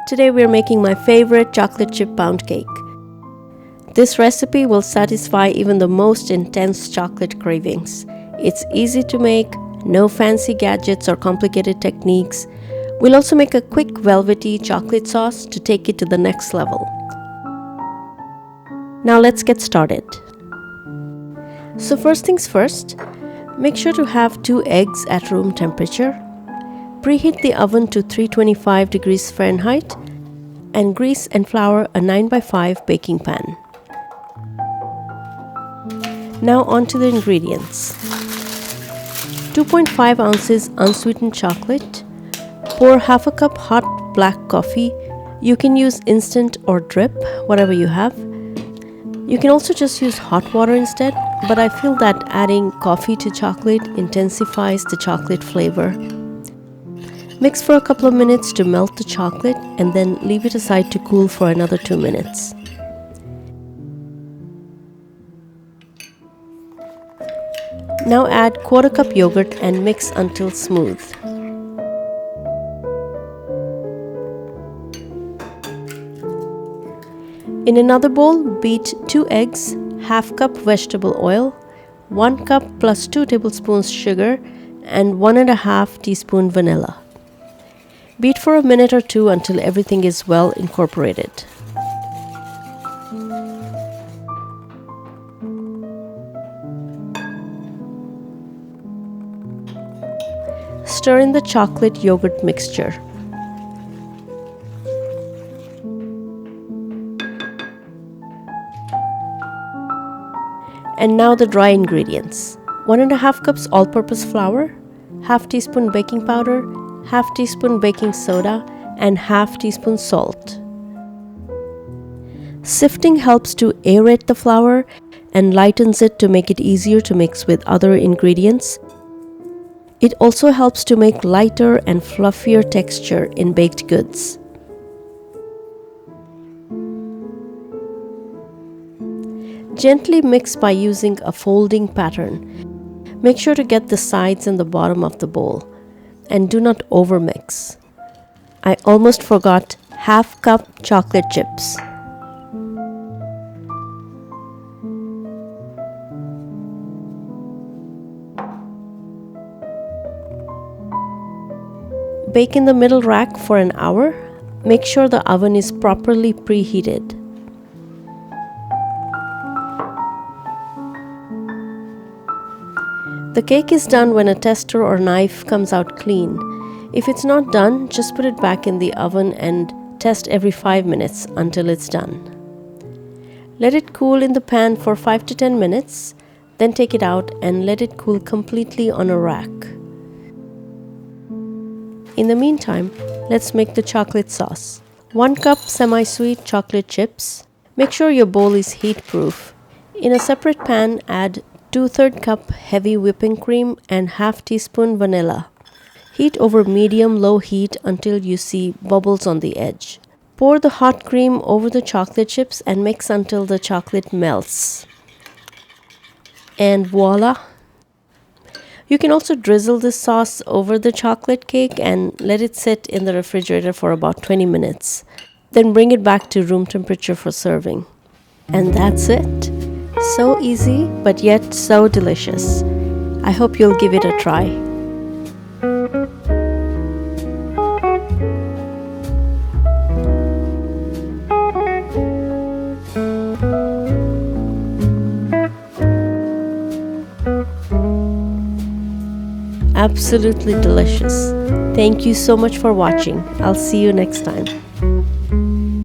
Today we're making my favorite chocolate chip pound cake. This recipe will satisfy even the most intense chocolate cravings. It's easy to make, no fancy gadgets or complicated techniques. We'll also make a quick velvety chocolate sauce to take it to the next level. Now let's get started. So first things first, make sure to have 2 eggs at room temperature. Preheat the oven to 325 degrees Fahrenheit and grease and flour a 9x5 baking pan. Now on to the ingredients. 2.5 ounces unsweetened chocolate. Pour half a cup hot black coffee. You can use instant or drip, whatever you have. You can also just use hot water instead, but I feel that adding coffee to chocolate intensifies the chocolate flavor. Mix for a couple of minutes to melt the chocolate and then leave it aside to cool for another 2 minutes. Now add 1/4 cup yogurt and mix until smooth. In another bowl, beat 2 eggs, half cup vegetable oil, 1 cup plus 2 tablespoons sugar, and 1.5 teaspoon vanilla. Beat for a minute or 2 until everything is well incorporated. Stir in the chocolate yogurt mixture. And now the dry ingredients. 1.5 cups all-purpose flour, half teaspoon baking powder, half teaspoon baking soda, and half teaspoon salt. Sifting helps to aerate the flour and lightens it to make it easier to mix with other ingredients. It also helps to make lighter and fluffier texture in baked goods. Gently mix by using a folding pattern. Make sure to get the sides and the bottom of the bowl. And do not overmix. I almost forgot half cup chocolate chips. Bake in the middle rack for an hour. Make sure the oven is properly preheated. The cake is done when a tester or knife comes out clean. If it's not done, just put it back in the oven and test every 5 minutes until it's done. Let it cool in the pan for 5 to 10 minutes, then take it out and let it cool completely on a rack. In the meantime, let's make the chocolate sauce. 1 cup semi-sweet chocolate chips. Make sure your bowl is heat-proof. In a separate pan, add 2/3 cup heavy whipping cream and half teaspoon vanilla. Heat over medium-low heat until you see bubbles on the edge. Pour the hot cream over the chocolate chips and mix until the chocolate melts. And voila! You can also drizzle this sauce over the chocolate cake and let it sit in the refrigerator for about 20 minutes. Then bring it back to room temperature for serving. And that's it. So easy, but yet so delicious. I hope you'll give it a try. Absolutely delicious. Thank you so much for watching. I'll see you next time.